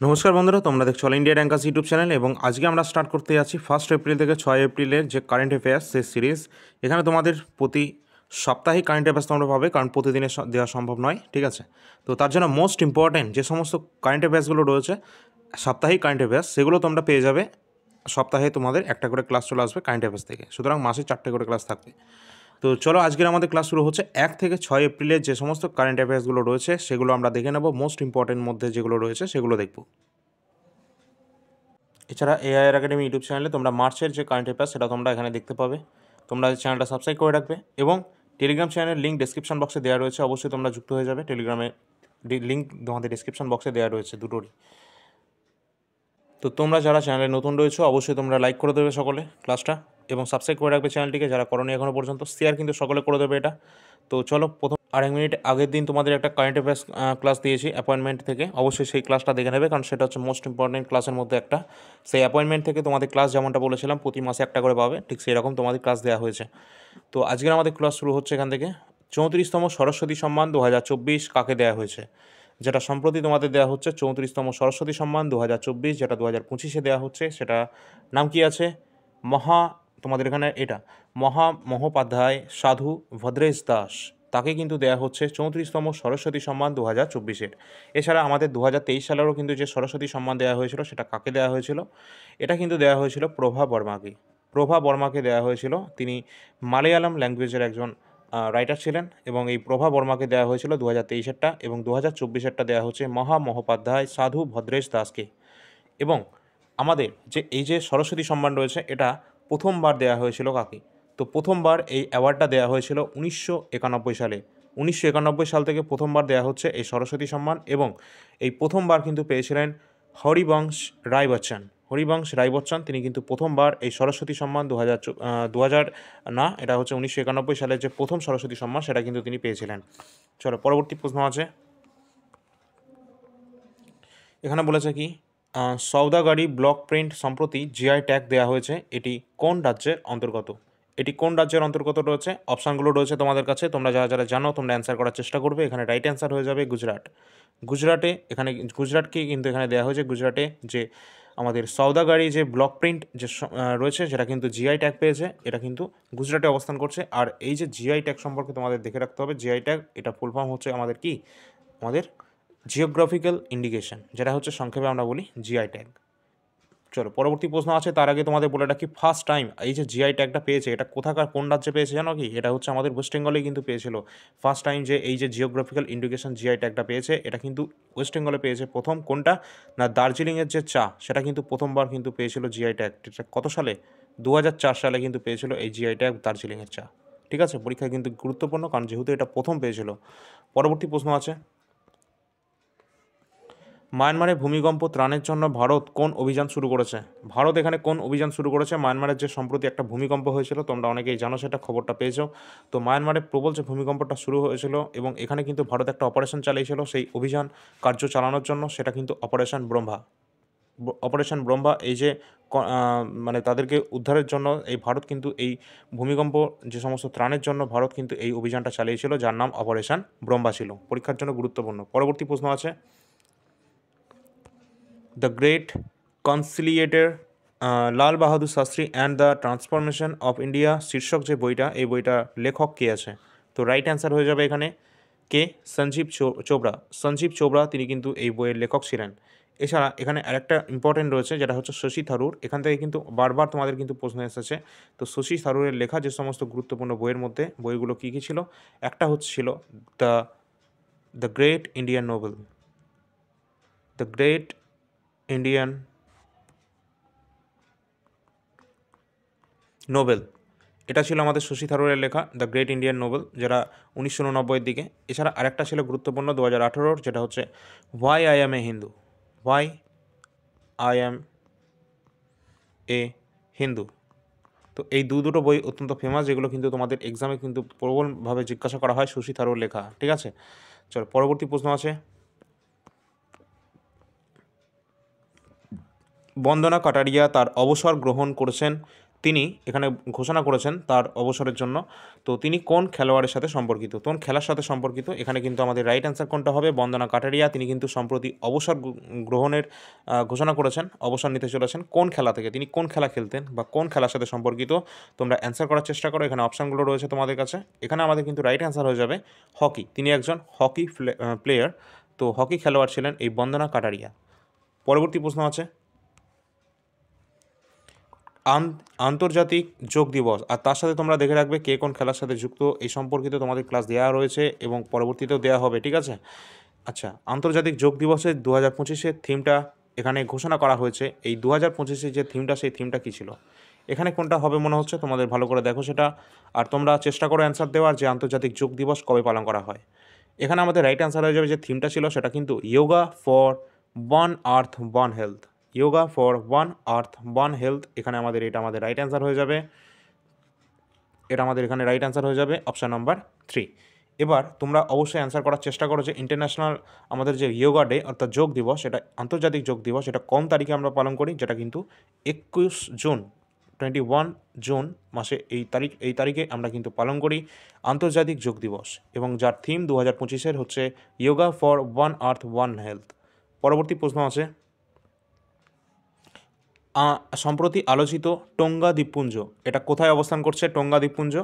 নমস্কার বন্ধুরা, তোমরা দেখছো all India rankers YouTube channel এবং আজকে আমরা স্টার্ট করতে যাচ্ছি 1 এপ্রিল থেকে 6 এপ্রিলের যে কারেন্ট অ্যাফেয়ার্স সেই সিরিজ। এখানে তোমাদের প্রতি সাপ্তাহিক কারেন্ট অ্যাফেয়ার্স তোমরা পাবে, কারণ প্রতিদিনে দেওয়া সম্ভব নয়, ঠিক আছে? তো তার জন্য মোস্ট ইম্পর্ট্যান্ট যে সমস্ত কারেন্ট অ্যাফেয়ার্সগুলো রয়েছে, সাপ্তাহিক কারেন্ট অ্যাফেয়ার্স, সেগুলো তোমরা পেয়ে যাবে। সপ্তাহে তোমাদের একটা করে ক্লাস চলে আসবে কারেন্ট অ্যাফেয়ার্স থেকে, সুতরাং মাসে 4টে করে ক্লাস থাকবে। তো চলো, আজকের আমাদের ক্লাস শুরু হচ্ছে 1 থেকে 6 এপ্রিলের যে সমস্ত কারেন্ট অ্যাফেয়ার্সগুলো রয়েছে সেগুলো আমরা দেখে নেব। মোস্ট ইম্পর্ট্যান্ট মধ্যে যেগুলো রয়েছে সেগুলো দেখব। এছাড়া এআইআর একাডেমি ইউটিউব চ্যানেলে তোমরা মার্চের যে কারেন্ট অ্যাফেয়ার্স সেটা তোমরা এখানে দেখতে পাবে। তোমরা চ্যানেলটা সাবস্ক্রাইব করে রাখবে এবং টেলিগ্রাম চ্যানেলের লিঙ্ক ডেসক্রিপশন বক্সে দেওয়া রয়েছে, অবশ্যই তোমরা যুক্ত হয়ে যাবে। টেলিগ্রামে লিঙ্ক তোমাদের ডেসক্রিপশন বক্সে দেওয়া রয়েছে দুটোরই। তো তোমরা যারা চ্যানেলে নতুন রয়েছো অবশ্যই তোমরা লাইক করে দেবে সকলে ক্লাসটা এবং সাবস্ক্রাইব করে রাখবে চ্যানেলটিকে, যারা করোনি এখনও পর্যন্ত। শেয়ার কিন্তু সকলে করে দেবে এটা। তো চলো, প্রথম 1 মিনিট আগের দিন তোমাদের একটা কারেন্ট অ্যাফেয়ার্স ক্লাস দিয়েছি অ্যাপয়েন্টমেন্ট থেকে, অবশ্যই সেই ক্লাসটা দেখে নেবে, কারণ সেটা হচ্ছে মোস্ট ইম্পর্টেন্ট ক্লাসের মধ্যে একটা। সেই অ্যাপয়েন্টমেন্ট থেকে তোমাদের ক্লাস যেমনটা বলেছিলাম প্রতি মাসে একটা করে পাবে, ঠিক সেই রকম তোমাদের ক্লাস দেওয়া হয়েছে। তো আজকের আমাদের ক্লাস শুরু হচ্ছে এখান থেকে। 34তম সরস্বতী সম্মান 2024 কাকে দেওয়া হয়েছে? যেটা সম্প্রতি তোমাদের দেওয়া হচ্ছে 34তম সরস্বতী সম্মান 2024, যেটা 2025-এ দেওয়া হচ্ছে, সেটা নাম কি আছে? তোমাদের এখানে এটা মহোপাধ্যায় সাধু ভদ্রেশ দাস, তাকে কিন্তু দেওয়া হচ্ছে 34তম সরস্বতী সম্মান 2024-এর। এছাড়া আমাদের 2023 সালেরও কিন্তু যে সরস্বতী সম্মান দেওয়া হয়েছিল, সেটা কাকে দেওয়া হয়েছিল? এটা কিন্তু দেওয়া হয়েছিল প্রভা বর্মাকে। প্রভা বর্মাকে দেওয়া হয়েছিল। তিনি মালয়ালম ল্যাঙ্গুয়েজের একজন রাইটার ছিলেন এবং এই প্রভা বর্মাকে দেওয়া হয়েছিল 2023-এরটা, এবং 2024-এরটা দেওয়া হচ্ছে মহোপাধ্যায় সাধু ভদ্রেশ দাসকে। এবং আমাদের যে এই যে সরস্বতী সম্মান রয়েছে, এটা প্রথমবার দেওয়া হয়েছিল কাকে? তো প্রথমবার এই অ্যাওয়ার্ডটা দেওয়া হয়েছিল 1991 সালে। 1991 সাল থেকে প্রথমবার দেওয়া হচ্ছে এই সরস্বতী সম্মান, এবং এই প্রথমবার কিন্তু পেয়েছিলেন হরিবংশ রায় বচ্চন। হরিবংশ রায় বচ্চন তিনি কিন্তু প্রথমবার এই সরস্বতী সম্মান 2000 না, এটা হচ্ছে 1991 সালের যে প্রথম সরস্বতী সম্মান, সেটা কিন্তু তিনি পেয়েছিলেন। চলো, পরবর্তী প্রশ্ন আছে। এখানে বলেছে কি, সওদাগরি ব্লক প্রিন্ট সম্প্রতি জিআই ট্যাগ দেওয়া হয়েছে, এটি কোন রাজ্যের অন্তর্গত? এটি কোন রাজ্যের অন্তর্গত রয়েছে? অপশানগুলো রয়েছে তোমাদের কাছে, তোমরা যারা যারা জানো তোমরা অ্যান্সার করার চেষ্টা করবে। এখানে রাইট অ্যান্সার হয়ে যাবে গুজরাট। গুজরাটকে কিন্তু এখানে দেওয়া হয়েছে। গুজরাটে যে আমাদের সওদাগরি যে ব্লক প্রিন্ট যে রয়েছে, সেটা কিন্তু জিআই ট্যাগ পেয়েছে, এটা কিন্তু গুজরাটে অবস্থান করছে। আর এই যে জিআই ট্যাগ সম্পর্কে তোমাদের দেখে রাখতে হবে, জিআই ট্যাগ এটা ফুল ফর্ম হচ্ছে আমাদের কি? আমাদের জিওগ্রাফিক্যাল ইন্ডিকেশন, যেটা হচ্ছে সংক্ষেপে আমরা বলি জিআই ট্যাগ। চলো, পরবর্তী প্রশ্ন আছে। তার আগে তোমাদের বলে রাখি, ফার্স্ট টাইম এই যে জিআই ট্যাগটা পেয়েছে, এটা কোথাকার কোন রাজ্যে পেয়েছে জানো কি? এটা হচ্ছে আমাদের ওয়েস্ট বেঙ্গলেই কিন্তু পেয়েছিল। ফার্স্ট টাইম যে এই যে জিওগ্রাফিক্যাল ইন্ডিকেশন জিআই ট্যাগটা পেয়েছে, এটা কিন্তু ওয়েস্ট বেঙ্গলে পেয়েছে। প্রথম কোনটা না, দার্জিলিংয়ের যে চা, সেটা কিন্তু প্রথমবার কিন্তু পেয়েছিল জিআই ট্যাগ। এটা কত সালে? 2004 সালে কিন্তু পেয়েছিল এই জিআই ট্যাগ দার্জিলিংয়ের চা। ঠিক আছে, পরীক্ষায় কিন্তু গুরুত্বপূর্ণ, কারণ যেহেতু এটা প্রথম পেয়েছিল। পরবর্তী প্রশ্ন আছে। মায়ানমারে ভূমিকম্প ত্রাণের জন্য ভারত কোন অভিযান শুরু করেছে? ভারত এখানে কোন অভিযান শুরু করেছে? মায়ানমারের যে সম্প্রতি একটা ভূমিকম্প হয়েছিল, তোমরা অনেকেই জানো, সেটা খবরটা পেয়েছো। তো মায়ানমারে প্রবল যে ভূমিকম্পটা শুরু হয়েছিল, এবং এখানে কিন্তু ভারত একটা অপারেশন চালিয়েছিল সেই অভিযান কার্য চালানোর জন্য, সেটা কিন্তু অপারেশন ব্রহ্মা। এই যে মানে তাদেরকে উদ্ধারের জন্য এই ভারত কিন্তু এই ভূমিকম্প যে সমস্ত ত্রাণের জন্য ভারত কিন্তু এই অভিযানটা চালিয়েছিল, যার নাম অপারেশন ব্রহ্মা ছিল। পরীক্ষার জন্য গুরুত্বপূর্ণ। পরবর্তী প্রশ্ন আছে। The great conciliator Lal Bahadur Shastri and the transformation of India শীর্ষক যে বইটা, এই বইটার লেখক কে আছে? তো রাইট অ্যান্সার হয়ে যাবে এখানে কে? সঞ্জীব চোপড়া। সঞ্জীব চোপড়া তিনি কিন্তু এই বইয়ের লেখক ছিলেন। এছাড়া এখানে আরেকটা ইম্পর্টেন্ট রয়েছে, যেটা হচ্ছে শশী থারুর। এখান থেকে কিন্তু বারবার তোমাদের কিন্তু প্রশ্ন এসেছে। তো শশী থারুরের লেখা যে সমস্ত গুরুত্বপূর্ণ বইয়ের মধ্যে বইগুলো কী কী ছিল? একটা হচ্ছিল the the great Indian Nobel. The great Indian Nobel, এটা ছিল আমাদের শশী থারুরের লেখা দ্য গ্রেট ইন্ডিয়ান নোবেল, যেটা 1989-এর দিকে। এছাড়া আরেকটা ছিল গুরুত্বপূর্ণ 2018-র, যেটা হচ্ছে why I am a Hindu. Why I am a Hindu. তো এই দুটো বই অত্যন্ত ফেমাস, যেগুলো কিন্তু তোমাদের এক্সামে কিন্তু প্রবলভাবে জিজ্ঞাসা করা হয়, শশী থারুর লেখা। ঠিক আছে, চলো পরবর্তী প্রশ্ন আছে। বন্দনা কাটারিয়া তার অবসর গ্রহণ করেছেন তিনি এখানে ঘোষণা করেছেন তার অবসরের জন্য। তো তিনি কোন খেলোয়াড়ের সাথে সম্পর্কিত, কোন খেলার সাথে সম্পর্কিত? এখানে কিন্তু আমাদের রাইট অ্যান্সার কোনটা হবে? বন্দনা কাটারিয়া। তিনি কিন্তু সম্প্রতি অবসর গ্রহণের ঘোষণা করেছেন, অবসর নিতে চলেছেন। কোন খেলা থেকে, তিনি কোন খেলা খেলতেন বা কোন খেলার সাথে সম্পর্কিত? তোমরা অ্যান্সার করার চেষ্টা করো, এখানে অপশানগুলো রয়েছে তোমাদের কাছে। এখানে আমাদের কিন্তু রাইট অ্যান্সার হয়ে যাবে হকি। তিনি একজন হকি প্লেয়ার, তো হকি খেলোয়াড় ছিলেন এই বন্দনা কাটারিয়া। পরবর্তী প্রশ্ন আছে আন্তর্জাতিক যোগ দিবস, আর তার সাথে তোমরা দেখে রাখবে কে কোন খেলার সাথে যুক্ত, এই সম্পর্কিত তোমাদের ক্লাস দেওয়া রয়েছে এবং পরবর্তীতেও দেওয়া হবে, ঠিক আছে? আচ্ছা, আন্তর্জাতিক যোগ দিবসের 2025-এর থিমটা এখানে ঘোষণা করা হয়েছে। এই 2025-এর যে থিমটা, সেই থিমটা কী ছিল? এখানে কোনটা হবে মনে হচ্ছে তোমাদের? ভালো করে দেখো সেটা, আর তোমরা চেষ্টা করো অ্যান্সার দেওয়ার যে আন্তর্জাতিক যোগ দিবস কবে পালন করা হয়। এখানে আমাদের রাইট অ্যান্সার হয়ে যাবে যে থিমটা ছিল সেটা কিন্তু yoga for one earth one health. Yoga for one earth one health, এখানে এটা আমাদের রাইট অ্যান্সার হয়ে যাবে। এটা আমাদের এখানে রাইট অ্যান্সার হয়ে যাবে অপশান নাম্বার 3। এবার তোমরা অবশ্যই অ্যান্সার করার চেষ্টা করো যে ইন্টারন্যাশনাল আমাদের যে ইয়োগা ডে অর্থাৎ যোগ দিবস, এটা আন্তর্জাতিক যোগ দিবস, এটা কোন তারিখে আমরা পালন করি? যেটা কিন্তু 21 জুন, 21 জুন মাসে এই তারিখে আমরা কিন্তু পালন করি আন্তর্জাতিক যোগ দিবস, এবং যার থিম 2025-এর হচ্ছে yoga for one earth one health. পরবর্তী প্রশ্ন আছে সম্প্রতি আলোচিত টোঙ্গা দ্বীপপুঞ্জ, এটা কোথায় অবস্থান করছে? টোঙ্গা দ্বীপপুঞ্জ।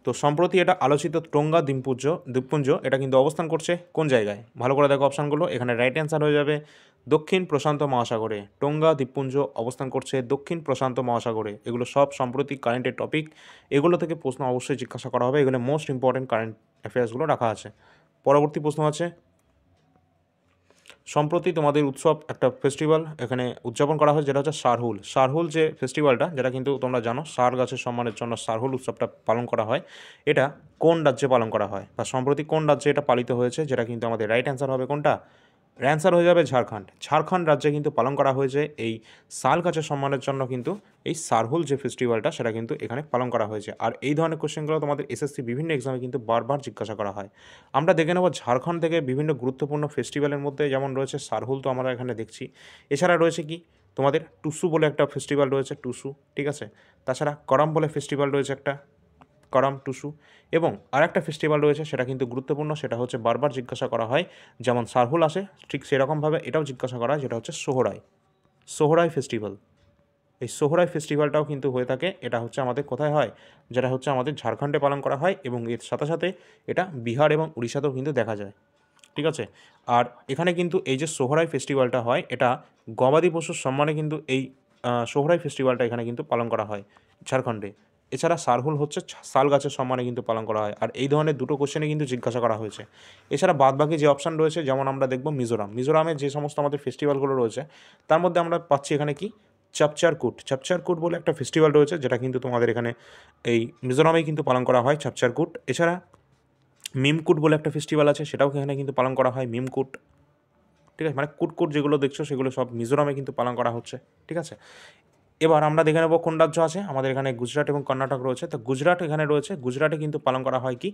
তো সম্প্রতি এটা আলোচিত টোঙ্গা দ্বীপপুঞ্জ এটা কিন্তু অবস্থান করছে কোন জায়গায়? ভালো করে দেখো অপশানগুলো, এখানে রাইট অ্যান্সার হয়ে যাবে দক্ষিণ প্রশান্ত মহাসাগরে। টোঙ্গা দ্বীপপুঞ্জ অবস্থান করছে দক্ষিণ প্রশান্ত মহাসাগরে। এগুলো সব সম্প্রতি কারেন্টের টপিক, এগুলো থেকে প্রশ্ন অবশ্যই জিজ্ঞাসা করা হবে, এগুলো মোস্ট ইম্পর্টেন্ট কারেন্ট অ্যাফেয়ার্সগুলো রাখা আছে। পরবর্তী প্রশ্ন আছে সম্প্রতি তোমাদের উৎসব একটা ফেস্টিভ্যাল এখানে উদযাপন করা হয়, যেটা হচ্ছে সারহুল। সারহুল যে ফেস্টিভ্যালটা, যেটা কিন্তু তোমরা জানো সার গাছের সম্মানের জন্য সারহুল উৎসবটা পালন করা হয়, এটা কোন রাজ্যে পালন করা হয় বা সম্প্রতি কোন রাজ্যে এটা পালিত হয়েছে? যেটা কিন্তু আমাদের রাইট অ্যান্সার হবে কোনটা? অ্যান্সার হয়ে যাবে ঝাড়খণ্ড। ঝাড়খণ্ড রাজ্যে কিন্তু পালন করা হয়েছে এই শাল গাছের সম্মানের জন্য কিন্তু এই সারহুল যে ফেস্টিভ্যালটা সেটা কিন্তু এখানে পালন করা হয়েছে। আর এই ধরনের কোশ্চেনগুলো তোমাদের এসএসসি বিভিন্ন এক্সামে কিন্তু বারবার জিজ্ঞাসা করা হয়। আমরা দেখে নেব ঝাড়খণ্ড থেকে বিভিন্ন গুরুত্বপূর্ণ ফেস্টিভ্যালের মধ্যে যেমন রয়েছে সারহুল, তো আমরা এখানে দেখছি। এছাড়া রয়েছে কি তোমাদের টুসু বলে একটা ফেস্টিভ্যাল রয়েছে, টুসু, ঠিক আছে? তাছাড়া করম বলে ফেস্টিভ্যাল রয়েছে একটা, করম টুসু, এবং আরেকটা ফেস্টিভ্যাল রয়েছে সেটা কিন্তু গুরুত্বপূর্ণ, সেটা হচ্ছে বারবার জিজ্ঞাসা করা হয়, যেমন সারহুল আসে ঠিক সেরকমভাবে এটাও জিজ্ঞাসা করা হয়, যেটা হচ্ছে সোহরাই, সোহরাই ফেস্টিভ্যাল। এই সোহরাই ফেস্টিভ্যালটাও কিন্তু হয়ে থাকে, এটা হচ্ছে আমাদের কোথায় হয়? যেটা হচ্ছে আমাদের ঝাড়খণ্ডে পালন করা হয়, এবং এর সাথে সাথে এটা বিহার এবং উড়িষ্যাতেও কিন্তু দেখা যায়, ঠিক আছে? আর এখানে কিন্তু এই যে সোহরাই ফেস্টিভ্যালটা হয়, এটা গবাদি পশুর সম্মানে কিন্তু এই সোহরাই ফেস্টিভ্যালটা এখানে কিন্তু পালন করা হয় ঝাড়খণ্ডে। এছাড়া সারহুল হচ্ছে শাল গাছের সম্মানে কিন্তু পালন করা হয়। আর এই ধরনের দুটো কোশ্চেনে কিন্তু জিজ্ঞাসা করা হয়েছে। এছাড়া বাদবাকি যে অপশান রয়েছে, যেমন আমরা দেখব মিজোরামে যে সমস্ত আমাদের ফেস্টিভ্যালগুলো রয়েছে, তার মধ্যে আমরা পাচ্ছি এখানে কি চাপচারকুট বলে একটা ফেস্টিভ্যাল রয়েছে, যেটা কিন্তু তোমাদের এখানে এই মিজোরামেই কিন্তু পালন করা হয়, চাপচারকুট। এছাড়া মিমকুট বলে একটা ফেস্টিভ্যাল আছে, সেটাও এখানে কিন্তু পালন করা হয়, মিমকুট, ঠিক আছে? মানে কুটকুট যেগুলো দেখছো সেগুলো সব মিজোরামে কিন্তু পালন করা হচ্ছে, ঠিক আছে? এবার আমরা দেখে নেব কোন রাজ্য আছে আমাদের এখানে। গুজরাট এবং কর্ণাটক রয়েছে। তো গুজরাট এখানে রয়েছে, গুজরাটে কিন্তু পালন করা হয় কি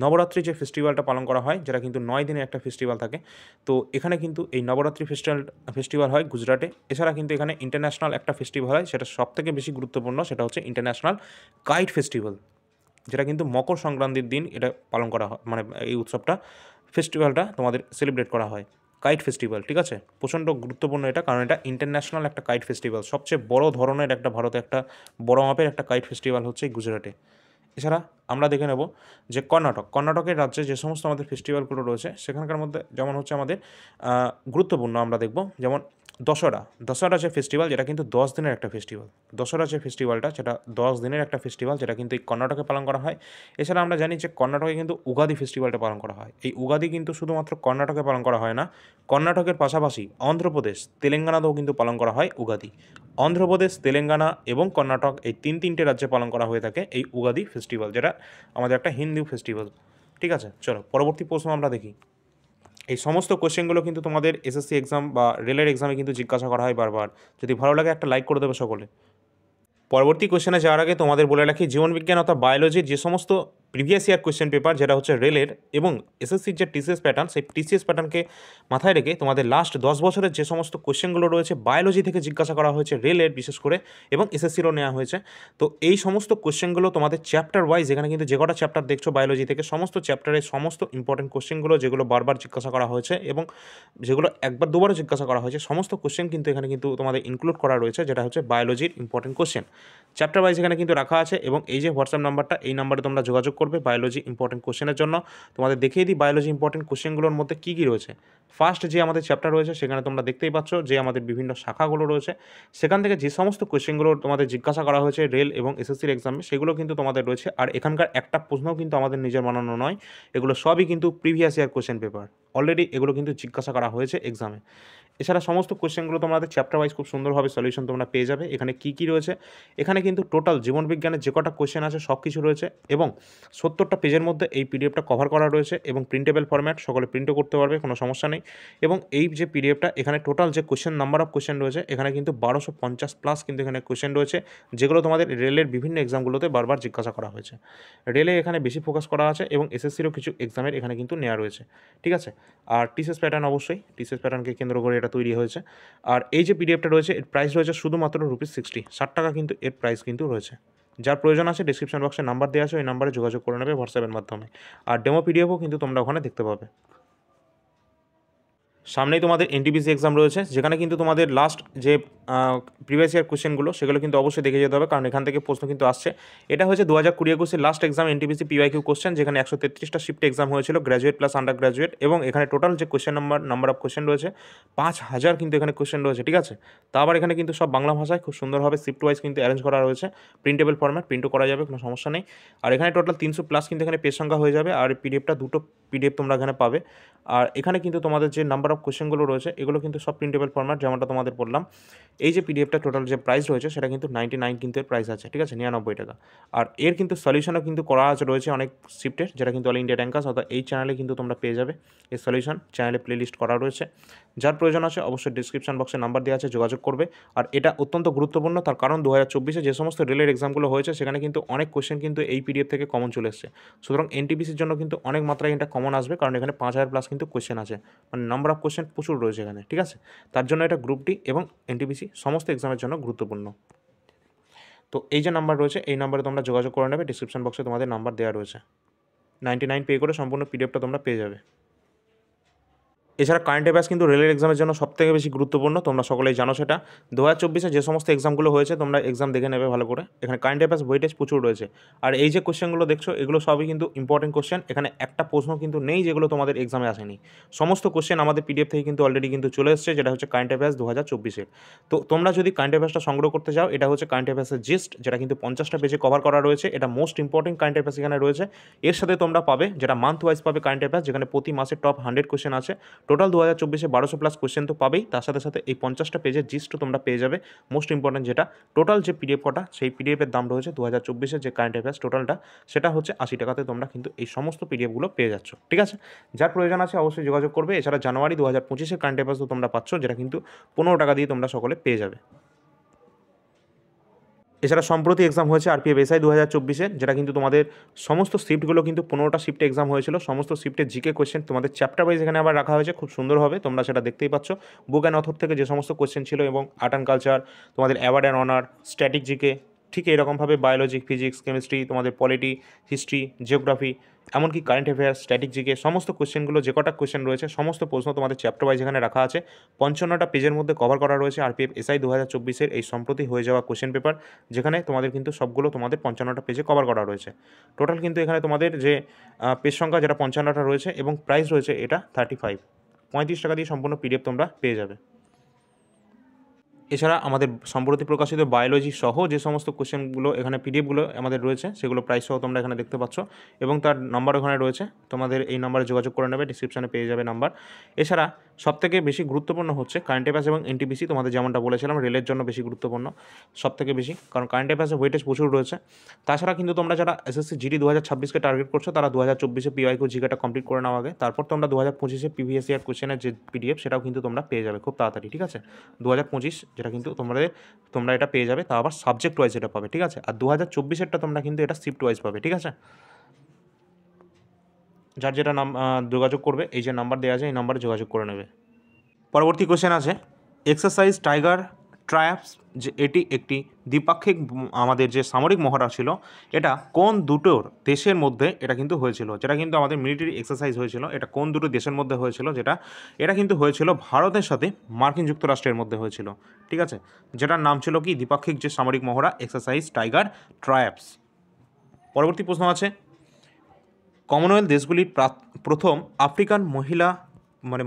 নবরাত্রি যে ফেস্টিভ্যালটা পালন করা হয়, যেটা কিন্তু 9 দিনের একটা ফেস্টিভ্যাল থাকে। তো এখানে কিন্তু এই নবরাত্রি ফেস্টিভ্যাল হয় গুজরাটে। এছাড়া কিন্তু এখানে ইন্টারন্যাশনাল একটা ফেস্টিভ্যাল হয়, সেটা সবথেকে বেশি গুরুত্বপূর্ণ, সেটা হচ্ছে ইন্টারন্যাশনাল কাইট ফেস্টিভ্যাল, যেটা কিন্তু মকর সংক্রান্তির দিন এটা পালন করা হয়, মানে এই ফেস্টিভ্যালটা তোমাদের সেলিব্রেট করা হয়, কাইট ফেস্টিভ্যাল, ঠিক আছে? প্রচণ্ড গুরুত্বপূর্ণ এটা, কারণ এটা ইন্টারন্যাশনাল একটা কাইট ফেস্টিভ্যাল, সবচেয়ে বড় ধরনের একটা ভারতে একটা বড় মাপের একটা কাইট ফেস্টিভ্যাল হচ্ছে এই গুজরাটে। এছাড়া আমরা দেখে নেব যে কর্ণাটকের রাজ্যে যে সমস্ত আমাদের ফেস্টিভ্যালগুলো রয়েছে সেখানকার মধ্যে যেমন হচ্ছে আমাদের গুরুত্বপূর্ণ আমরা দেখব, যেমন দশহরা যে ফেস্টিভ্যাল, যেটা কিন্তু 10 দিনের একটা ফেস্টিভ্যাল। দশহরা যে ফেস্টিভ্যালটা, সেটা 10 দিনের একটা ফেস্টিভ্যাল, যেটা কিন্তু এই কর্ণাটকে পালন করা হয়। এছাড়া আমরা জানি যে কর্ণাটকে কিন্তু উগাদি ফেস্টিভ্যালটা পালন করা হয়। এই উগাদি কিন্তু শুধুমাত্র কর্ণাটকে পালন করা হয় না, কর্ণাটকের পাশাপাশি অন্ধ্রপ্রদেশ, তেলেঙ্গানাতেও কিন্তু পালন করা হয় উগাদি। অন্ধ্রপ্রদেশ, তেলেঙ্গানা এবং কর্ণাটক, এই তিনটে রাজ্যে পালন করা হয়ে থাকে এই উগাদি ফেস্টিভ্যাল, যেটা আমাদের একটা হিন্দু ফেস্টিভ্যাল, ঠিক আছে? চলো পরবর্তী প্রশ্ন আমরা দেখি। এই সমস্ত কোশ্চেনগুলো কিন্তু তোমাদের এসএসসি এক্সাম বা রেলের এক্সামে কিন্তু জিজ্ঞাসা করা হয় বারবার। যদি ভালো লাগে একটা লাইক করে দেবে সকলে। পরবর্তী কোশ্চেনে যাওয়ার আগে তোমাদের বলে রাখি, জীবনবিজ্ঞান অর্থাৎ বায়োলজির যে সমস্ত প্রিভিয়াস ইয়ার কোয়েশ্চেন পেপার যেটা হচ্ছে রেলের এবং এসএসসির যে টিসিএস প্যাটার্ন, সেই টিসিএস প্যাটার্নকে মাথায় রেখে তোমাদের লাস্ট 10 বছরের যে সমস্ত কোয়েশ্চেনগুলো রয়েছে বায়োলজি থেকে জিজ্ঞাসা করা হয়েছে রেলের বিশেষ করে, এবং এসএসসিরও নেওয়া হয়েছে। তো এই সমস্ত কোয়েশ্চেনগুলো তোমাদের চ্যাপ্টার ওয়াইজ, এখানে কিন্তু যে কটা চ্যাপ্টার দেখছো বায়োলজি থেকে, সমস্ত চ্যাপ্টারের সমস্ত ইম্পর্টেন্ট কোয়েশ্চেনগুলো যেগুলো বারবার জিজ্ঞাসা করা হয়েছে এবং যেগুলো একবার দুবারও জিজ্ঞাসা করা হয়েছে, সমস্ত কোয়েশ্চেন কিন্তু এখানে কিন্তু তোমাদের ইনক্লুড করা রয়েছে, যেটা হচ্ছে বায়োলজির ইম্পর্টেন্ট কোয়েশ্চেন চ্যাপ্টার ওয়াইজ এখানে কিন্তু রাখা আছে। এবং এই যে হোয়াটসঅ্যাপ নাম্বারটা, এই নাম্বারে তোমরা যোগাযোগ করবে বায়োলজি ইম্পর্টেন্ট কোশ্চেনের জন্য। তোমাদের দেখিয়ে দিই বায়োলজি ইম্পর্টেন্ট কোশ্চেনগুলোর মধ্যে কী কী রয়েছে। ফার্স্ট যে আমাদের চ্যাপ্টার রয়েছে সেখানে তোমরা দেখতেই পাচ্ছ যে আমাদের বিভিন্ন শাখাগুলো রয়েছে, সেখান থেকে যে সমস্ত কোশ্চেনগুলো তোমাদের জিজ্ঞাসা করা হয়েছে রেল এবং এসএসসির এক্সামে, সেগুলো কিন্তু তোমাদের রয়েছে। আর এখানকার একটা প্রশ্নও কিন্তু আমাদের নিজের বানানো নয়, এগুলো সবই কিন্তু previous year question paper, already এগুলো কিন্তু জিজ্ঞাসা করা হয়েছে এক্সামে। এছাড়া সমস্ত কোশ্চেনগুলো তোমাদের চ্যাপ্টার ওয়াইজ খুব সুন্দরভাবে সলিউশন তোমরা পেয়ে যাবে। এখানে কী কী রয়েছে, এখানে কিন্তু টোটাল জীবনবিজ্ঞানের যে কটা কোশ্চেন আছে সব কিছু রয়েছে, এবং 70টা পেজের মধ্যে এই পিডিএফটা কভার করা রয়েছে, এবং প্রিন্টেবল ফরম্যাট, সকলে প্রিন্টও করতে পারবে, কোনো সমস্যা নেই। এবং এই যে পিডিএফটা, এখানে টোটাল যে কোশ্চেন নাম্বার অফ কোশ্চেন রয়েছে, এখানে কিন্তু 1250+ কিন্তু এখানে কোশ্চেন রয়েছে, যেগুলো তোমাদের রেলের বিভিন্ন এক্সামগুলোতে বারবার জিজ্ঞাসা করা হয়েছে। রেলে এখানে বেশি ফোকাস করা আছে এবং এসএসসিরও কিছু এক্সামের এখানে কিন্তু নেওয়া রয়েছে, ঠিক আছে। আর টিসিএস প্যাটার্ন, অবশ্যই টিসিএস প্যাটার্নকে কেন্দ্র করে এটা তৈরি হয়েছে। আর এই যে পিডিএফটা রয়েছে এর প্রাইস রয়েছে শুধুমাত্র ₹60, 60 টাকা কিন্তু এর প্রাইস কিন্তু রয়েছে। যার প্রয়োজন আছে ডিসক্রিপশন বক্সে নাম্বার দেওয়া আছে, ওই নাম্বারে যোগাযোগ করে নেবে হোয়াটসঅ্যাপের মাধ্যমে। আর ডেমো পিডিএফও কিন্তু তোমরা ওখানে দেখতে পাবে। সামনেই তোমাদের এনটিপিসি এক্সাম রয়েছে, যেখানে কিন্তু তোমাদের লাস্ট যে প্রিভিয়াস ইয়ার কোশ্চেনগুলো সেগুলো কিন্তু অবশ্যই দেখে যেতে হবে, কারণ এখান থেকে প্রশ্ন কিন্তু আসছে। এটা হচ্ছে 2020-21 last exam NTPC PYQ question, যেখানে 133টা শিফট এক্সাম হয়েছিল, গ্র্যাজুয়েট প্লাস আন্ডার গ্র্যাজুয়েট, এবং এখানে টোটাল যে কোশ্চেন নাম্বার অফ কোশ্চেন রয়েছে 5000 কিন্তু এখানে কোশ্চেন রয়েছে, ঠিক আছে। তা আবার এখানে কিন্তু সব বাংলা ভাষায় খুব সুন্দরভাবে শিফট ওয়াইজ কিন্তু অ্যারেঞ্জ করা রয়েছে, প্রিন্টেবল ফরম্যাট, প্রিন্টও করা যাবে, কোনো সমস্যা নেই। আর এখানে টোটাল 300+ কিন্তু এখানে পেজ সংখ্যা হয়ে যাবে, আর পিডিএফটা দুটো পিডিএফ তোমরা এখানে পাবে। আর এখানে কিন্তু তোমাদের যে নাম্বার অফ কোশ্চেনগুলো রয়েছে এগুলো কিন্তু সব প্রিন্টেবল ফরম্যাট, যেমনটা তোমাদের বললাম। এই যে পিডিএফটা টোটাল যে প্রাইস রয়েছে সেটা কিন্তু 99 কিন্তু এর প্রাইস আছে, ঠিক আছে, 99 টাকা। আর এর কিন্তু সলিউশনও কিন্তু করা আছে রয়েছে অনেক শিফটের, যেটা কিন্তু অল ইন্ডিয়া র্যাঙ্কার্স, অর্থাৎ এই চ্যানেলে কিন্তু তোমরা পেয়ে যাবে এই সলিউশন, চ্যানেলে প্লেলিস্ট করা রয়েছে। যার প্রয়োজন আছে অবশ্যই ডিসক্রিপশন বক্সে নাম্বার দেওয়া আছে, যোগাযোগ করবে। আর এটা অত্যন্ত গুরুত্বপূর্ণ, তার কারণ 2024-এ যে সমস্ত রেলের এক্সামগুলো হয়েছে সেখানে কিন্তু অনেক কোশ্চেন কিন্তু এই পিডিএফ থেকে কমন চলে এসেছে। সুতরাং এনটিপিসির জন্য কিন্তু অনেক মাত্রায় এটা কমন আসবে, কারণ এখানে 5000+ কিন্তু কোশ্চেন আছে, মানে নাম্বার অফ কোশ্চেন প্রচুর রয়েছে এখানে, ঠিক আছে। তার জন্য এটা গ্রুপ ডি এবং এনটিপিসি সমস্ত এক্সামের জন্য গুরুত্বপূর্ণ। তো এই যে নাম্বার রয়েছে এই নাম্বারে তোমরা যোগাযোগ করে নেবে, ডিসক্রিপশন বক্সে তোমাদের নাম্বার দেওয়া রয়েছে। 99 পে করে সম্পূর্ণ পিডিএফটা তোমরা পেয়ে যাবে। এছাড়া কারেন্ট অ্যাফেয়ার্স কিন্তু রেলের এক্সামের জন্য সবথেকে বেশি গুরুত্বপূর্ণ, তোমরা সকলেই জানো সেটা। 2024-এ যে সমস্ত এক্সামগুলো হয়েছে তোমরা এক্সাম দেখে নেবে ভালো করে, এখানে কারেন্ট অ্যাফেয়ার্স ওয়েটেজ প্রচুর রয়েছে। আর এই যে কোশ্চেনগুলো দেখছো এগুলো সবই কিন্তু ইম্পর্টেন্ট কোশ্চেন, এখানে একটা প্রশ্ন কিন্তু নেই যেগুলো তোমাদের এক্সামে আসেনি। সমস্ত কোশ্চেন আমাদের পিডিএফ থেকে কিন্তু অলরেডি কিন্তু চলে এসেছে, যেটা হচ্ছে কারেন্ট অ্যাফেয়ার্স 2024-এর। তো তোমরা যদি কারেন্ট অ্যাফেয়ার্সটা সংগ্রহ করতে যাও, এটা হচ্ছে কারেন্ট অ্যাফেয়ার্সের জিস্ট, যেটা কিন্তু 50টা পেজে কভার করা রয়েছে, এটা মোস্ট ইম্পর্টেন্ট কারেন্ট অ্যাফেয়ার্স এখানে রয়েছে। এর সাথে তোমরা পাবে যেটা মান্থ ওয়াইজ পাবে কারেন্ট অ্যাফেয়ার্স, যেখানে প্রতি মাসে টপ 100 কোশ্চেন আছে। টোটাল 2024-এ 1200+ কোশ্চেন তো পাবেই, তার সাথে সাথে এই 50টা পেজের জিস্টও তোমরা পেয়ে যাবে। মোস্ট ইম্পর্টেন্ট যেটা টোটাল যে পিডিএফ কটা, সেই পিডিএফের দাম রয়েছে 2024-এর যে কারেন্ট অ্যাফেয়ার্স টোটালটা, সেটা হচ্ছে 80 টাকাতে তোমরা কিন্তু এই সমস্ত পিডিএফগুলো পেয়ে যাচ্ছ, ঠিক আছে। যার প্রয়োজন আছে অবশ্যই যোগাযোগ করবে। এছাড়া জানুয়ারি 2025-এর কারেন্ট অ্যাফেয়ার্সও তোমরা পাচ্ছ, যেটা কিন্তু 15 টাকা দিয়ে তোমরা সকলে পেয়ে যাবে। এছাড়া সম্প্রতি এক্সাম হয়েছে আরপিএফ এসআই 2024-এর, যেটা কিন্তু তোমাদের সমস্ত শিফটগুলো কিন্তু 15টা শিফটে এক্সাম হয়েছিল, সমস্ত শিফটের জিকে কোয়েশ্চেন তোমাদের চ্যাপ্টার ওয়াইজ এখানে আবার রাখা হয়েছে, খুব সুন্দরভাবে তোমরা সেটা দেখতেই পাচ্ছ। বুক অ্যান্ড অথর থেকে যে সমস্ত কোয়েশ্চেন ছিল, এবং আর্ট অ্যান্ড কালচার, তোমাদের award and honour, static GK, ঠিক এরকমভাবে বায়োলজি, ফিজিক্স, কেমিস্ট্রি, তোমাদের পলিটি, হিস্ট্রি, জিওগ্রাফি, এমনকি কারেন্ট অ্যাফেয়ার্স, স্ট্যাটিক জিকে, সমস্ত কোয়েশ্চেনগুলো যে কটা কোয়েশ্চেন রয়েছে সমস্ত প্রশ্ন তোমাদের চ্যাপ্টার ওয়াইজ এখানে রাখা আছে। 55টা পেজের মধ্যে কভার করা রয়েছে আরপিএফ এসআই 2024-এর এই সম্প্রতি হয়ে যাওয়া কোয়েশ্চেন পেপার, যেখানে তোমাদের কিন্তু সবগুলো তোমাদের 55টা পেজে কভার করা রয়েছে। টোটাল কিন্তু এখানে তোমাদের যে পেজ সংখ্যা যেটা 55টা রয়েছে, এবং প্রাইস রয়েছে এটা 35 টাকা দিয়ে সম্পূর্ণ পিডিএফ তোমরা পেয়ে যাবে। এছাড়া আমাদের সম্প্রতি প্রকাশিত বায়োলজি সহ যে সমস্ত কোশ্চেনগুলো এখানে পিডিএফগুলো আমাদের রয়েছে, সেগুলো প্রাইস সহ তোমরা এখানে দেখতে পাচ্ছ, এবং তার নাম্বার ওখানে রয়েছে, তোমাদের এই নাম্বারে যোগাযোগ করে নেবে, ডিসক্রিপশনে পেয়ে যাবে নাম্বার। এছাড়া সবথেকে বেশি গুরুত্বপূর্ণ হচ্ছে কারেন্ট অ্যাফেয়ার্স এবং এনটিপিসি, তোমাদের যেমনটা বলেছিলাম রেলের জন্য বেশি গুরুত্বপূর্ণ সবথেকে বেশি, কারণ কারেন্ট অ্যাফেয়ার্সের ওয়েটেজ প্রচুর রয়েছে। তাছাড়া কিন্তু তোমরা যারা এসএসসি জিডি 2026-কে টার্গেট করছো, তারা 2024-এ পিওয়াইকিউ জিকেটা কমপ্লিট করে নাও আগে, তারপর তোমরা 2025-এ প্রিভিয়াস ইয়ার কোশ্চেনের যে পিডিএফ সেটাও কিন্তু তোমরা পেয়ে যাবে খুব তাড়াতাড়ি, ঠিক আছে। 2025 যেটা কিন্তু তোমরা এটা পেয়ে যাবে, তা আবার সাবজেক্ট ওয়াইজ এটা পাবে, ঠিক আছে। আর 2024-এরটা তোমরা কিন্তু এটা শিফট ওয়াইজ পাবে, ঠিক আছে। যার যেটা নাম যোগাযোগ করবে, এই যে নাম্বার দেওয়া আছে এই নাম্বারে যোগাযোগ করে নেবে। পরবর্তী কোশ্চেন আছে এক্সারসাইজ টাইগার ট্রায়াপস, যে এটি একটি দ্বিপাক্ষিক আমাদের যে সামরিক মহড়া ছিল এটা কোন দুটোর দেশের মধ্যে এটা কিন্তু হয়েছিল, যেটা কিন্তু আমাদের মিলিটারি এক্সারসাইজ হয়েছিল, এটা কোন দুটো দেশের মধ্যে হয়েছিল, যেটা এটা কিন্তু হয়েছিল ভারতের সাথে মার্কিন যুক্তরাষ্ট্রের মধ্যে হয়েছিল। ঠিক আছে, যেটার নাম ছিল কি দ্বিপাক্ষিক যে সামরিক মহড়া এক্সারসাইজ টাইগার ট্রায়াপস। পরবর্তী প্রশ্ন আছে কমনওয়েলথ দেশগুলির প্রথম আফ্রিকান মহিলা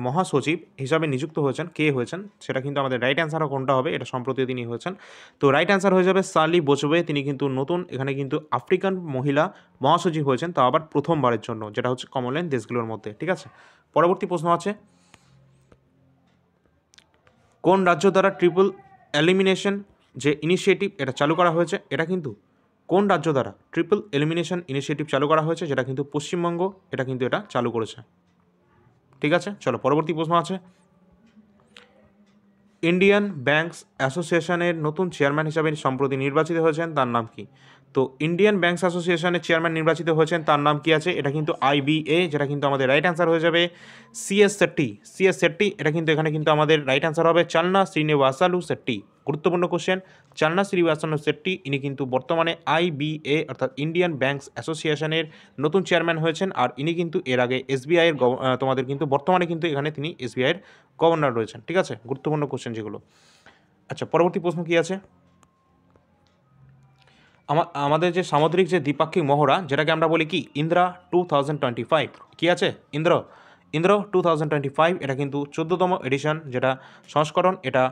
মহাসচিব হিসাবে নিযুক্ত হয়েছেন কে হয়েছেন, সেটা কিন্তু আমাদের রাইট অ্যান্সারও কোনটা হবে, এটা সম্প্রতি তিনি হয়েছেন। তো রাইট অ্যান্সার হয়ে যাবে সালি বোচবে, তিনি কিন্তু নতুন এখানে কিন্তু আফ্রিকান মহিলা মহাসচিব হয়েছেন, তা আবার প্রথমবারের জন্য, যেটা হচ্ছে কমনওয়েলথ দেশগুলোর মধ্যে। ঠিক আছে, পরবর্তী প্রশ্ন আছে কোন রাজ্য দ্বারা ট্রিপল এলিমিনেশন যে ইনিশিয়েটিভ এটা চালু করা হয়েছে, এটা কিন্তু কোন রাজ্য দ্বারা ট্রিপল এলিমিনেশন ইনিশিয়েটিভ চালু করা হয়েছে, যেটা কিন্তু পশ্চিমবঙ্গ এটা কিন্তু এটা চালু করেছে। ঠিক আছে, চলো পরবর্তী প্রশ্ন আছে ইন্ডিয়ান ব্যাংকস অ্যাসোসিয়েশনের নতুন চেয়ারম্যান হিসাবে সম্প্রতি নির্বাচিত হয়েছেন, তার নাম কি? তো ইন্ডিয়ান ব্যাংকস অ্যাসোসিয়েশনের চেয়ারম্যান নির্বাচিত হয়েছেন, তার নাম কি আছে? এটা কিন্তু আইবিএ, যেটা কিন্তু আমাদের রাইট অ্যান্সার হয়ে যাবে সিএস শেট্টি। সিএস শেট্টি এটা কিন্তু এখানে কিন্তু আমাদের রাইট অ্যান্সার হবে চালনা শ্রীনিবাসালু শেট্টি। গুরুত্বপূর্ণ কোশ্চেন, চালনা শ্রীনিবাসালু শেট্টি ইনি কিন্তু বর্তমানে আইবিএ অর্থাৎ ইন্ডিয়ান ব্যাংকস অ্যাসোসিয়েশনের নতুন চেয়ারম্যান হয়েছেন, আর ইনি কিন্তু এর আগে এসবিআইয়ের তোমাদের কিন্তু বর্তমানে কিন্তু এখানে তিনি এসবিআইয়ের গভর্নর রয়েছেন। ঠিক আছে, গুরুত্বপূর্ণ কোশ্চেন যেগুলো। আচ্ছা, পরবর্তী প্রশ্ন কি আছে আমাদের যে সামুদ্রিক যে দ্বিপাক্ষিক মহড়া যেটাকে আমরা বলি কি ইন্দ্রা 2025, কি আছে ইন্দ্র 2025, এটা কিন্তু 14তম এডিশন যেটা সংস্করণ, এটা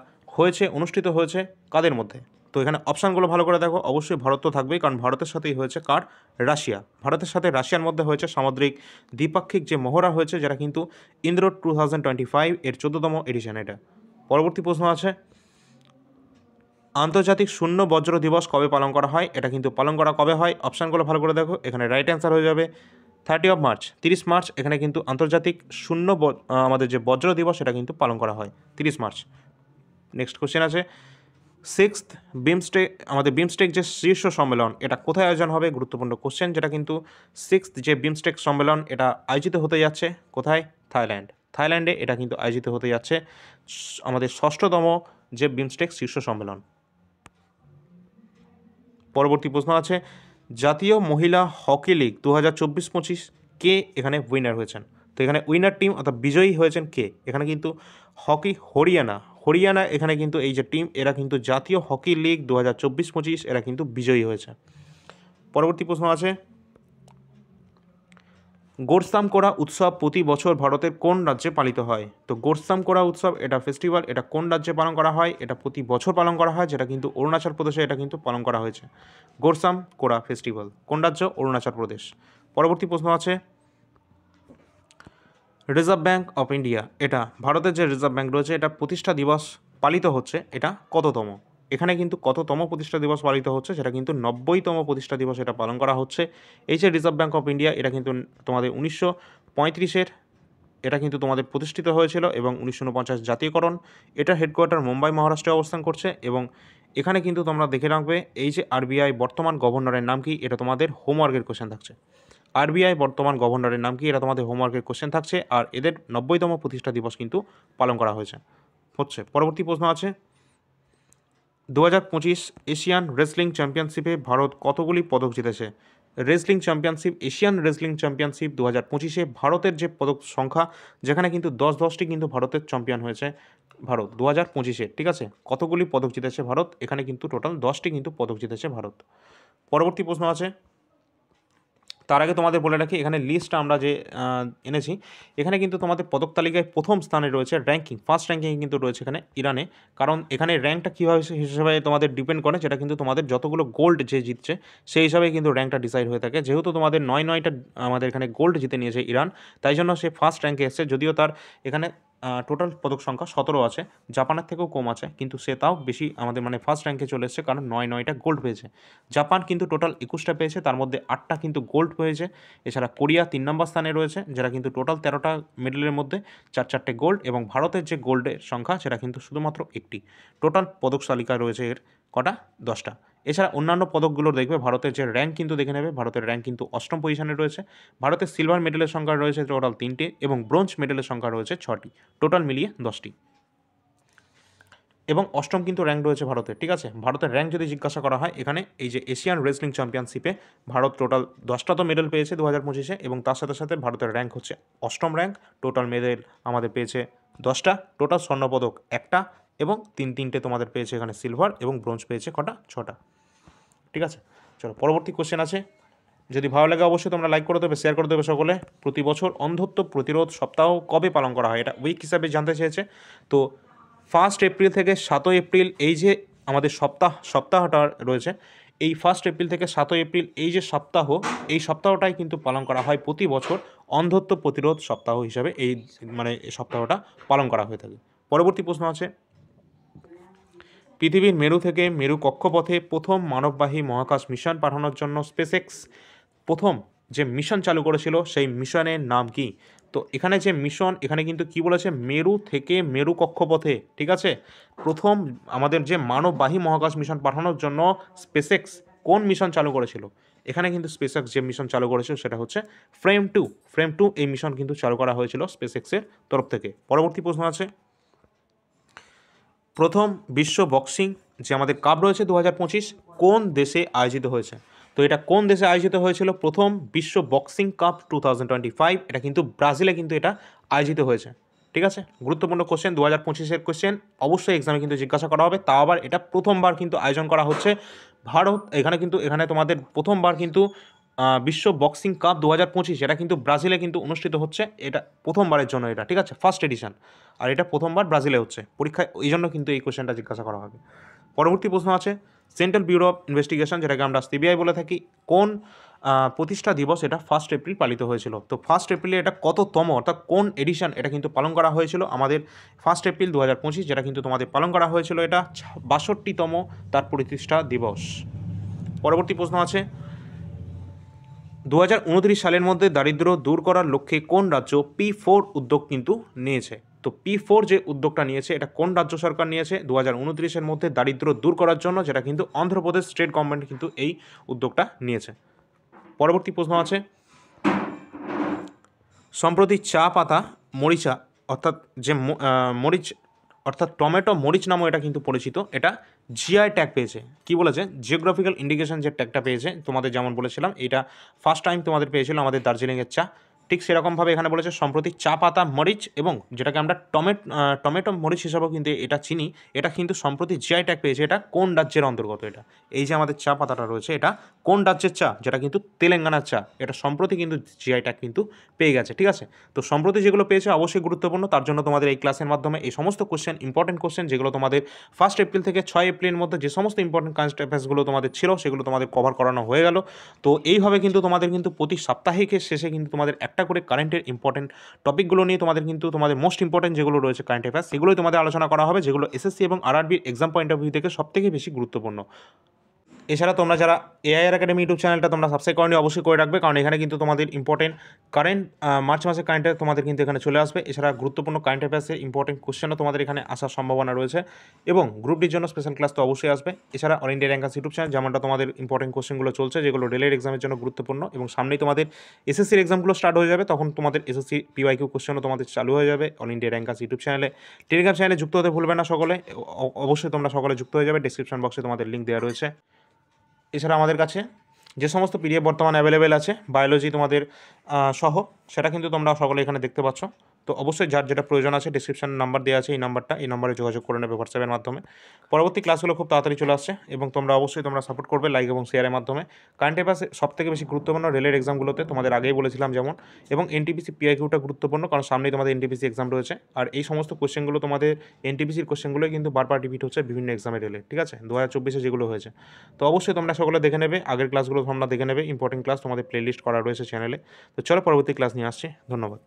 অনুষ্ঠিত হয়েছে কাদের মধ্যে? তো এখানে অপশানগুলো ভালো করে দেখো, অবশ্যই ভারত তো থাকবেই, কারণ ভারতের সাথেই হয়েছে কার রাশিয়া, ভারতের সাথে রাশিয়ার মধ্যে হয়েছে সামুদ্রিক দ্বিপাক্ষিক যে মহড়া হয়েছে, যেটা কিন্তু ইন্দ্র 2025 এর 14তম এডিশন এটা। পরবর্তী প্রশ্ন আছে আন্তর্জাতিক শূন্য বজ্র দিবস কবে পালন করা হয়, এটা কিন্তু পালন করা কবে হয়? অপশানগুলো ভালো করে দেখো, এখানে রাইট অ্যান্সার হয়ে যাবে 30 মার্চ, 30 মার্চ এখানে কিন্তু আন্তর্জাতিক শূন্য আমাদের যে বজ্র দিবস এটা কিন্তু পালন করা হয় 30 মার্চ। নেক্সট কোশ্চেন আছে সিক্সথ বিমস্টেক আমাদের বিমস্টেক যে শীর্ষ সম্মেলন এটা কোথায় আয়োজন হবে? গুরুত্বপূর্ণ কোশ্চেন, যেটা কিন্তু সিক্সথ যে বিমস্টেক সম্মেলন এটা আয়োজিত হতে যাচ্ছে কোথায়? থাইল্যান্ডে এটা কিন্তু আয়োজিত হতে যাচ্ছে আমাদের 6ষষ্ঠতম যে বিমস্টেক শীর্ষ সম্মেলন। পরবর্তী প্রশ্ন আছে জাতীয় মহিলা হকি লিগ 2024-25 কে এখানে উইনার হয়েছেন? তো এখানে উইনার টিম অর্থাৎ বিজয়ী হয়েছেন কে? এখানে কিন্তু হকি হরিয়ানা এখানে কিন্তু এই যে টিম এরা কিন্তু জাতীয় হকি লিগ 2024-25 এরা কিন্তু বিজয়ী হয়েছে। পরবর্তী প্রশ্ন আছে গোরস্তামকোড়া উৎসব প্রতি বছর ভারতের কোন রাজ্যে পালিত হয়? তো গোরস্তামকোড়া উৎসব এটা ফেস্টিভ্যাল এটা কোন রাজ্যে পালন করা হয়? এটা প্রতি বছর পালন করা হয়, যেটা কিন্তু অরুণাচল প্রদেশে এটা কিন্তু পালন করা হয়েছে। গোরস্তামকোড়া ফেস্টিভ্যাল কোন রাজ্য? অরুণাচল প্রদেশ। পরবর্তী প্রশ্ন আছে রিজার্ভ ব্যাঙ্ক অফ ইন্ডিয়া এটা ভারতের যে রিজার্ভ ব্যাঙ্ক রয়েছে এটা প্রতিষ্ঠা দিবস পালিত হচ্ছে, এটা কততম? এখানে কিন্তু কততম প্রতিষ্ঠা দিবস পালিত হচ্ছে, সেটা কিন্তু 90তম প্রতিষ্ঠা দিবস এটা পালন করা হচ্ছে। এই যে রিজার্ভ ব্যাঙ্ক অফ ইন্ডিয়া এটা কিন্তু তোমাদের 1935-এর এটা কিন্তু তোমাদের প্রতিষ্ঠিত হয়েছিল এবং 1949 জাতীয়করণ। এটার হেডকোয়ার্টার মুম্বাই মহারাষ্ট্রে অবস্থান করছে এবং এখানে কিন্তু তোমরা দেখে রাখবে এই যে আরবিআই বর্তমান গভর্নরের নাম কি, এটা তোমাদের হোমওয়ার্কের কোশ্চেন থাকছে। আরবিআই বর্তমান গভর্নরের নাম কি, এটা তোমাদের হোমওয়ার্কের কোশ্চেন থাকছে, আর এদের 90তম প্রতিষ্ঠা দিবস কিন্তু পালন করা হচ্ছে। পরবর্তী প্রশ্ন আছে 2025 এশিয়ান রেসলিং চ্যাম্পিয়নশিপে ভারত কতগুলি পদক জিতেছে? এশিয়ান রেসলিং চ্যাম্পিয়নশিপ 2025-এ ভারতের যে পদক সংখ্যা, যেখানে কিন্তু 10টি কিন্তু ভারতের চ্যাম্পিয়ন হয়েছে ভারত 2025-এ। ঠিক আছে, কতগুলি পদক জিতেছে ভারত? এখানে কিন্তু টোটাল 10টি কিন্তু পদক জিতেছে ভারত। পরবর্তী প্রশ্ন আছে তার আগে তোমাদের বলে রাখি এখানে লিস্টটা আমরা যে এনেছি, এখানে কিন্তু তোমাদের পদক তালিকায় প্রথম স্থানে রয়েছে ফার্স্ট র্যাঙ্কিংয়ে কিন্তু রয়েছে এখানে ইরানে, কারণ এখানে র্যাঙ্কটা কীভাবে হিসেবে তোমাদের ডিপেন্ড করে, যেটা কিন্তু তোমাদের যতগুলো গোল্ড যে জিতছে সেই হিসাবে কিন্তু র্যাঙ্কটা ডিসাইড হয়ে থাকে। যেহেতু তোমাদের 9টা আমাদের এখানে গোল্ড জিতে নিয়েছে ইরান, তাই জন্য সে ফার্স্ট র্যাঙ্কে এসছে, যদিও তার এখানে টোটাল পদক সংখ্যা 17 আছে, জাপানের থেকেও কম আছে, কিন্তু সে তাও বেশি আমাদের ফার্স্ট র্যাঙ্কে চলে এসেছে, কারণ 9টা গোল্ড পেয়েছে। জাপান কিন্তু টোটাল 21টা পেয়েছে, তার মধ্যে 8টা কিন্তু গোল্ড পেয়েছে। এছাড়া কোরিয়া 3 নম্বর স্থানে রয়েছে, যারা কিন্তু টোটাল 13টা মেডেলের মধ্যে 4 গোল্ড, এবং ভারতের যে গোল্ডের সংখ্যা সেটা কিন্তু শুধুমাত্র একটি। টোটাল পদক তালিকা রয়েছে এর কটা? 10টা। এছাড়া অন্যান্য পদকগুলো দেখবে ভারতের যে র্যাঙ্ক কিন্তু দেখে নেবে, ভারতের র্যাঙ্ক কিন্তু 8ম পজিশনে রয়েছে। ভারতের সিলভার মেডেলের সংখ্যা রয়েছে টোটাল 3টে এবং ব্রোঞ্জ মেডেলের সংখ্যা রয়েছে 6টি, টোটাল মিলিয়ে 10টি। এবং 8ম কিন্তু র্যাঙ্ক রয়েছে ভারতের, ঠিক আছে। ভারতের র্যাঙ্ক যদি জিজ্ঞাসা করা হয়, এখানে এই যে এশিয়ান রেসলিং চ্যাম্পিয়নশিপে ভারত টোটাল 10টা তো মেডেল পেয়েছে 2025-এ, এবং তার সাথে সাথে ভারতের র্যাঙ্ক হচ্ছে 8ম র্যাঙ্ক। টোটাল মেডেল আমাদের পেয়েছে 10টা, টোটাল স্বর্ণপদক 1টা, এবং তিনটে তোমাদের পেয়েছে এখানে সিলভার, এবং ব্রোঞ্জ পেয়েছে কটা? 6টা, ঠিক আছে। চলো পরবর্তী কোশ্চেন আছে। যদি ভালো লাগে অবশ্যই তোমরা লাইক করে দেবে, শেয়ার করে দেবে সকলে। প্রতি বছর অন্ধত্ব প্রতিরোধ সপ্তাহ কবে পালন করা হয়? এটা উইক হিসাবে জানতে চেয়েছে। তো 1 এপ্রিল থেকে 7 এপ্রিল এই যে আমাদের সপ্তাহটা রয়েছে, এই 1 এপ্রিল থেকে 7 এপ্রিল এই যে সপ্তাহ, এই সপ্তাহটাই কিন্তু পালন করা হয় প্রতি বছর অন্ধত্ব প্রতিরোধ সপ্তাহ হিসাবে। এই এই সপ্তাহটা পালন করা হয়ে থাকে। পরবর্তী প্রশ্ন আছে, পৃথিবীর মেরু থেকে মেরু কক্ষপথে প্রথম মানববাহী মহাকাশ মিশন পাঠানোর জন্য স্পেসএক্স প্রথম যে মিশন চালু করেছিল সেই মিশনের নাম কি? তো এখানে যে মিশন, এখানে কিন্তু কি বলেছে? মেরু থেকে মেরু কক্ষপথে, ঠিক আছে। প্রথম আমাদের যে মানববাহী মহাকাশ মিশন পাঠানোর জন্য স্পেসএক্স কোন মিশন চালু করেছিল? এখানে কিন্তু স্পেসএক্স যে মিশন চালু করেছিল সেটা হচ্ছে ফ্রেম 2 এই মিশন কিন্তু চালু করা হয়েছিল স্পেসএক্সের তরফ থেকে। পরবর্তী প্রশ্ন আছে, প্রথম বিশ্ব বক্সিং যে আমাদের কাপ রয়েছে 2025 কোন দেশে আয়োজিত হয়েছে? তো এটা কোন দেশে আয়োজিত হয়েছিল? প্রথম বিশ্ব বক্সিং কাপ 2025, এটা কিন্তু ব্রাজিলে কিন্তু এটা আয়োজিত হয়েছে, ঠিক আছে। গুরুত্বপূর্ণ কোশ্চেন, 2025-এর কোশ্চেন অবশ্যই এক্সামে কিন্তু জিজ্ঞাসা করা হবে। তাও আবার এটা প্রথমবার কিন্তু আয়োজন করা হচ্ছে ভারত। এখানে তোমাদের প্রথমবার কিন্তু বিশ্ব বক্সিং কাপ 2025 এটা কিন্তু ব্রাজিলে কিন্তু অনুষ্ঠিত হচ্ছে। এটা প্রথমবারের জন্য এটা, ঠিক আছে, ফার্স্ট এডিশন। আর এটা প্রথমবার ব্রাজিলে হচ্ছে পরীক্ষায়, এই জন্য কিন্তু এই কোশ্চেনটা জিজ্ঞাসা করা হবে। পরবর্তী প্রশ্ন আছে, সেন্ট্রাল ব্যুরো অফ ইনভেস্টিগেশন যেটাকে আমরা সিবিআই বলে থাকি, কোন প্রতিষ্ঠা দিবস এটা 1 এপ্রিল পালিত হয়েছিল? তো 1 এপ্রিলে এটা কততম, অর্থাৎ কোন এডিশন এটা কিন্তু পালন করা হয়েছিল আমাদের 1 এপ্রিল 2025, যেটা কিন্তু তোমাদের পালন করা হয়েছিল এটা 62তম তার প্রতিষ্ঠা দিবস। পরবর্তী প্রশ্ন আছে, 2029 সালের মধ্যে দারিদ্র্য দূর করার লক্ষ্যে কোন রাজ্য P4 উদ্যোগ কিন্তু নিয়েছে? তো P4 যে উদ্যোগটা নিয়েছে এটা কোন রাজ্য সরকার নিয়েছে 2029-এর মধ্যে দারিদ্র্য দূর করার জন্য? যেটা কিন্তু অন্ধ্রপ্রদেশ স্টেট গভর্নমেন্ট কিন্তু এই উদ্যোগটা নিয়েছে। পরবর্তী প্রশ্ন আছে, সম্প্রতি চা পাতা মরিচা অর্থাৎ যে মরিচ অর্থাৎ টমেটো মরিচ নামও এটা কিন্তু পরিচিত, এটা জিআই ট্যাগ পেয়েছে। কি বলেছে? জিওগ্রাফিক্যাল ইন্ডিকেশন যে ট্যাগটা পেয়েছে, তোমাদের যেমন বলেছিলাম এটা ফার্স্ট টাইম তোমাদের পেয়েছিল আমাদের দার্জিলিংয়ের চা, ঠিক সেরকমভাবে এখানে বলেছে সম্প্রতি চা পাতা মরিচ, এবং যেটাকে আমরা টমেটো মরিচ হিসাবেও কিন্তু এটা চিনি, এটা কিন্তু সম্প্রতি জিআই ট্যাগ পেয়েছে। এটা কোন রাজ্যের অন্তর্গত? এটা এই যে আমাদের চা পাতাটা রয়েছে এটা কোন রাজ্যের চা? যেটা কিন্তু তেলেঙ্গানার চা। এটা সম্প্রতি কিন্তু জিআই ট্যাগ কিন্তু পেয়ে গেছে, ঠিক আছে। তো সম্প্রতি যেগুলো পেয়েছে অবশ্যই গুরুত্বপূর্ণ, তার জন্য তোমাদের এই ক্লাসের মাধ্যমে এই সমস্ত কোশ্চেন, ইম্পর্টেন্ট কোশ্চেন যেগুলো তোমাদের 1 এপ্রিল থেকে 6 এপ্রিলের মধ্যে যে সমস্ত ইম্পর্টেন্ট কারেন্ট অ্যাফেয়ার্সগুলো তোমাদের ছিল সেগুলো তোমাদের কভার করানো হয়ে গেল। তো এইভাবে কিন্তু তোমাদের কিন্তু প্রতি সাপ্তাহিকের শেষে কিন্তু তোমাদের একটা করে কারেন্টের ইম্পর্টেন্ট টপিকগুলো নিয়ে তোমাদের মোস্ট ইম্পর্টেন্ট যেগুলো রয়েছে কারেন্ট অ্যাফেয়ার্স, সেগুলোই তোমাদের আলোচনা করা হবে, যেগুলো এসএসসি এবং আরআরবির এক্সাম পয়েন্ট অফ ভিউ থেকে সবথেকে বেশি গুরুত্বপূর্ণ। এছাড়া তোমরা যারা এআইআর একাডেমি ইউটিউব চ্যানেলটা তোমরা সাবস্ক্রাইব করনি অবশ্যই করে রাখবে, কারণ এখানে কিন্তু তোমাদের ইম্পর্টেন্ট কারেন্ট মার্চ মাসের কারেন্ট তোমাদের কিন্তু এখানে চলে আসবে। এছাড়া গুরুত্বপূর্ণ কারেন্ট অ্যাফেয়ার্সের ইম্পর্টেন্ট কোশ্চেনও তোমাদের এখানে আসার সম্ভাবনা রয়েছে, এবং গ্রুপ ডির জন্য স্পেশাল ক্লাস তো অবশ্যই আসবে। এছাড়া all India rankers YouTube channel যেমনটা তোমাদের ইম্পর্টেন্ট কোশ্চেনগুলো চলছে, যেগুলো রেলের এক্সামের জন্য গুরুত্বপূর্ণ, এবং সামনেই তোমাদের এসএসসির এক্সামগুলো স্টার্ট হয়ে যাবে, তখন তোমাদের এসএসসি পিওয়াইকিউ কোশ্চেনও তোমাদের চালু হয়ে যাবে অল ইন্ডিয়া র্যাঙ্কার্স ইউটিউব চ্যানেলে। টেলিগ্রাম চ্যানেলে যুক্ত হতে ভুলবে না সকলে, অবশ্যই তোমরা সকলে যুক্ত হয়ে যাবে, ডেসক্রিপশন বক্সে তোমাদের লিঙ্ক দেওয়া রয়েছে। এছাড়া আমাদের কাছে যে সমস্ত পিডিএফ বর্তমানে অ্যাভেলেবেল আছে বায়োলজি তোমাদের সহ, সেটা কিন্তু তোমরা সকলে এখানে দেখতে পাচ্ছ। তো অবশ্যই যার যেটা প্রয়োজন আছে ডিসক্রিপশন নাম্বার দেওয়া আছে, এই নাম্বারে যোগাযোগ করে নেবে হোয়াটসঅ্যাপের মাধ্যমে। পরবর্তী ক্লাসগুলো খুব তাড়াতাড়ি চলে আসছে, এবং তোমরা অবশ্যই সাপোর্ট করবে লাইক এবং শেয়ারের মাধ্যমে। কারেন্ট অ্যাফেয়ার্স সবথেকে বেশি গুরুত্বপূর্ণ রেলের এক্সামগুলোতে, তোমাদের আগেই বলেছিলাম যেমন, এবং এনটিপিসি পিআইকিউটা গুরুত্বপূর্ণ, কারণ সামনেই তোমাদের এনটিপিসি এক্সাম রয়েছে। আর এই সমস্ত কোশ্চেনগুলো তোমাদের এনটিপিসির কোশ্চেনগুলোই কিন্তু বারবার রিপিট হচ্ছে বিভিন্ন এক্সামে রেলে, ঠিক আছে, 2024-এ যেগুলো হয়েছে। তো অবশ্যই তোমরা সকলে দেখে নেবে, আগের ক্লাসগুলো তোমরা দেখে নেবে, ইম্পর্টেন্ট ক্লাস তোমাদের প্লেলিস্ট করা রয়েছে চ্যানেলে। তো চলো পরবর্তী ক্লাস নিয়ে আসছি, ধন্যবাদ।